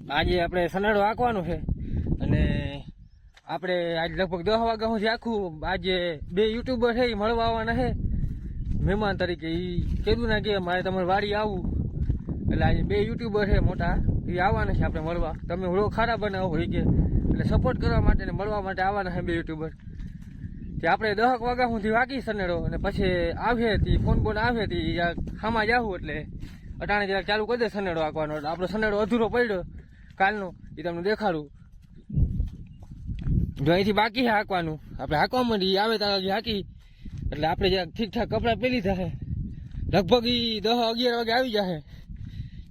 આજે આપણે સનેડો આંકવાનું છે અને આપણે આજ લગભગ 10 વાગ્યા સુધી આખું આજે 2 યુટ્યુબર છે એ મળવા આવવાના છે મહેમાન તરીકે. એ કીધું ના કે મારે તમારી વાડી આવું, એટલે આજે 2 યુટ્યુબર છે મોટા એ આવવાના છે આપણે મળવા. તમે વ્લોગ ખારા બનાવો હોય કે એટલે સપોર્ટ કરવા માટે ને મળવા માટે આવવાના છે 2 યુટ્યુબર. તે આપણે 10 વાગ્યા સુધી વાગી સનેડો અને પછી આવે તી ફોન બોન આવે તી ખામાં જાવું એટલે અટાણે જરાક ચાલુ કરી દે સનેડો આંકવાનો. આપણો સનેડો અધૂરો પડ્યો કાલનો એ તમને દેખાડું. જો અહીંથી બાકી છે હાંકવાનું, આપણે હાંકવા માંડી આવે ત્યાં હાંકી એટલે આપણે જરાક ઠીકઠાક કપડાં પહેરી જશે. લગભગ એ 10-11 વાગે આવી જશે.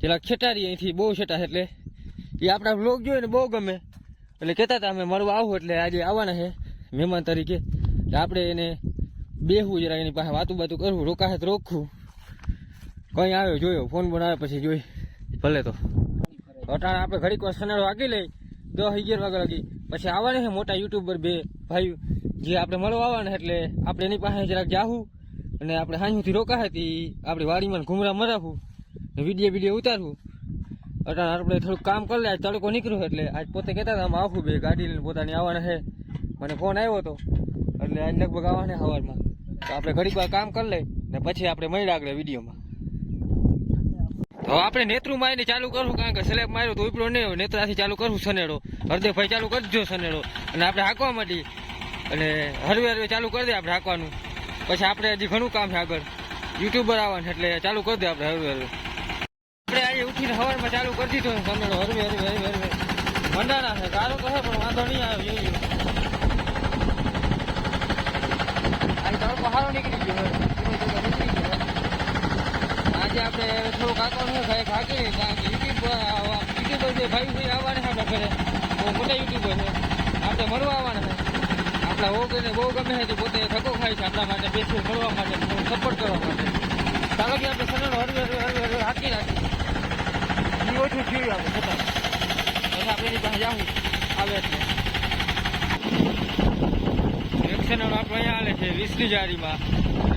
જરાક છેટારી અહીંથી બહુ છેટા એટલે એ આપણા વ્લોગ જોઈએ ને બહુ ગમે એટલે કહેતા હતા અમે મળવા આવું એટલે આજે આવવાના છે મહેમાન તરીકે. એટલે આપણે એને બેહવું જરા એની પાસે વાતું બાતું કરવું, રોકાશે તો રોકવું. કંઈ આવ્યો જોયો ફોન બોન આવે પછી જોઈ ભલે. તો અટાણે આપણે ઘડીક વાર સનેડો હાંકી લઈ 10-11 વાગ્યા લાગી પછી આવવાના છે મોટા યુટ્યુબર 2 ભાઈ જે આપણે મળવા આવવાના એટલે આપણે એની પાસે જરાક જાવું અને આપણે સાંજથી રોકાશે તી આપણી વાડીમાં ઘૂમરા મરાવવું, વિડીયો ઉતારવું. અટાણે આપણે થોડુંક કામ કરી લે, આજ તડકો નીકળ્યો એટલે આજ પોતે કહેતા હતા આમ આવું 2 ગાડી લઈને પોતાની આવવાના છે. મને ફોન આવ્યો હતો એટલે આજ લગભગ આવવાના સવારમાં. તો આપણે ઘડીક વાર કામ કરી લઈ ને પછી આપણે મળ્યા આગળ વિડીયોમાં. તો આપણે નેત્રુમાં એને ચાલુ કરવું કારણ કે સ્લેબ માર્યો તો ઉપડો નહીં હોય. નેત્રાથી ચાલુ કરવું સનેડો. હરદેવભાઈ ચાલુ કરી દીધો સનેડો અને આપણે હાંકવા માંડી અને હરવે ચાલુ કરી દે આપણે હાંકવાનું. પછી આપણે હજી ઘણું કામ છે આગળ, યુટ્યુબર આવવાનું એટલે ચાલુ કરી દે આપણે હરવે. આપણે આજે ઉઠીને સવારમાં ચાલુ કરી દીધો સનેડો હરવે મંડાણા છે. ગારો તો છે પણ વાંધો નહીં આવે. આજે તડકો સારો નીકળી ગયો. આજે આપણે થોડુંક આંકવાનું છે હાંકી કારણ કે યુટ્યુબર જે ભાઈ આવવાના છે આપણા ઘરે બહુ મોટા યુટ્યુબર છે, આપણે મળવા આવવાના છે. આપણા ઓગને બહુ ગમે છે, પોતે ધક્કો ખાય છે આપણા માટે બેસવું મળવા માટે સપોર્ટ કરવા માટે. ચાલો કે આપણે સનેડો હરવે હાંકી નાખીએ એ ઓછું થયું આપણે છતાં પછી આપણે એની પાસે જવું આવે એટલે. એક સનેડો આપણે અહીંયા હાલે છે 20ની જારીમાં,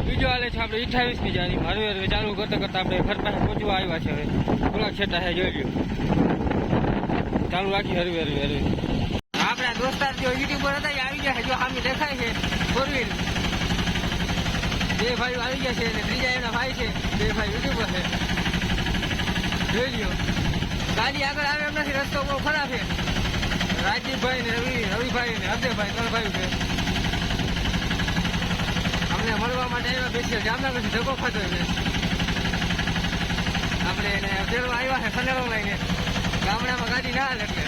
બીજો હાલે છે આપણે 28ની જારીમાં. હરવે ચાલુ કરતા કરતા આપણે ઘર પાસે પહોંચવા આવ્યા છે. હવે થોડાક છેટા છે જોઈ લ્યો. ચાલુ રાખી હરવે આપણા દોસ્તાર જો યુટ્યુબર હતા એ આવી ગયા છે. જો સામે દેખાય છે 4 વ્હીલ 2 ભાઈઓ આવી ગયા છે અને ત્રીજા એના ભાઈ છે. 2 ભાઈ યુટ્યુબર છે જોઈ લ્યો. ગાડી આગળ આવે એમ નથી, રસ્તો બહુ ખરાબ છે. રાજદીપભાઈ ને રવિભાઈ ને હરદેવભાઈ 3 ભાઈ છે. અમને મળવા માટે આવ્યા બેસીએ જામનગરથી ધક્કો ખાતો છે. આપણે એને તેડવા આવ્યા છે સનેડો લઈને. ગામડામાં ગાડી ના હાલે એટલે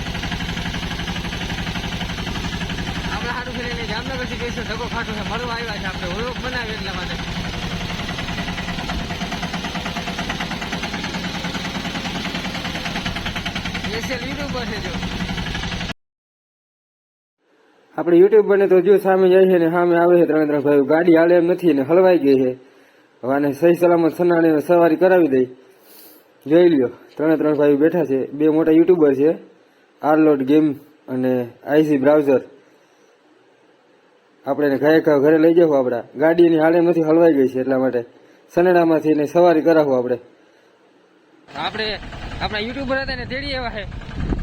આપણે સારું ફરીને જામનગરથી બેસીએ ધક્કો ખાતો છે. મળવા આવ્યા છે આપણે વ્લોગ બનાવીએ એટલા માટે. યુટ્યુબર છે જો આપણે યુટ્યુબર ને તો જો સામે જાય છે ને સામે આવે છે 3 ભાઈઓ. ગાડી હાલે એમ નથી ને હલવાઈ ગઈ છે. હવે આને સહી સલામત સનાડીને સવારી કરાવી દઈ. જોઈ લ્યો 3 ભાઈઓ બેઠા છે. 2 મોટા યુટ્યુબર છે, આરલોડ ગેમ અને આઈસી બ્રાઉઝર. આપણે ઘરે લઈ જવું આપણા. ગાડીની હાલે નથી, હલવાઈ ગઈ છે એટલા માટે સનેડામાંથી ને સવારી કરાવવું આપણે. આપણા યુટ્યુબર હતા ને તેડી એવા છે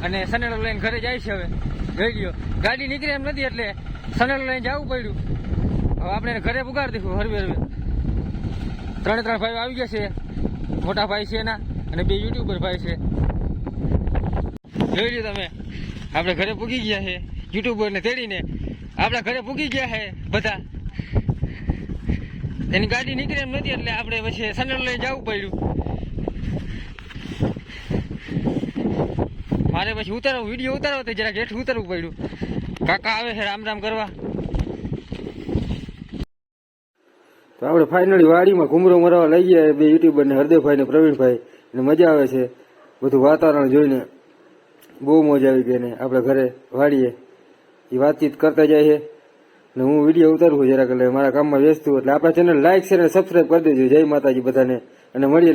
અને સનેડો લઈને ઘરે જાય છે. હવે જોઈ લ્યો ગાડી નીકળે એમ નથી એટલે સનેડો લઈને જવું પડ્યું. હવે આપણે ઘરે પુગાડી દઈશું હરવે 3 ભાઈઓ આવી ગયા છે. મોટા ભાઈ છે એના અને 2 યુટ્યુબર ભાઈ છે. જોઈ લ્યો તમે આપણે ઘરે પૂગી ગયા છે. યુટ્યુબરને તેડીને આપણા ઘરે પૂગી ગયા છે બધા. એની ગાડી નીકળે એમ નથી એટલે આપણે પછી સનેડો લઈને જવું પડ્યું. મારે પછી વિડીયો ઉતારવો તો જરાક હેઠું ઉતરવું પડ્યું. કાકા આવે છે રામ કરવા. તો આપણે ફાઇનલી વાડીમાં ઘૂમરો મરવા લઈ ગયા 2 યુટ્યુબર ને હરદેવભાઈ ને પ્રવીણભાઈ. અને મજા આવે છે બધું વાતાવરણ જોઈને, બહુ મજા આવી ગઈ. ને આપણે ઘરે વાડીએ એ વાતચીત કરતા જાય છે ને હું વિડીયો ઉતારું જરાક એટલે મારા કામમાં વ્યસ્ત છું. એટલે આપણા ચેનલ લાઈક શેર અને સબસ્ક્રાઈબ કરી દેજો. જય માતાજી બધાને અને મળીએ.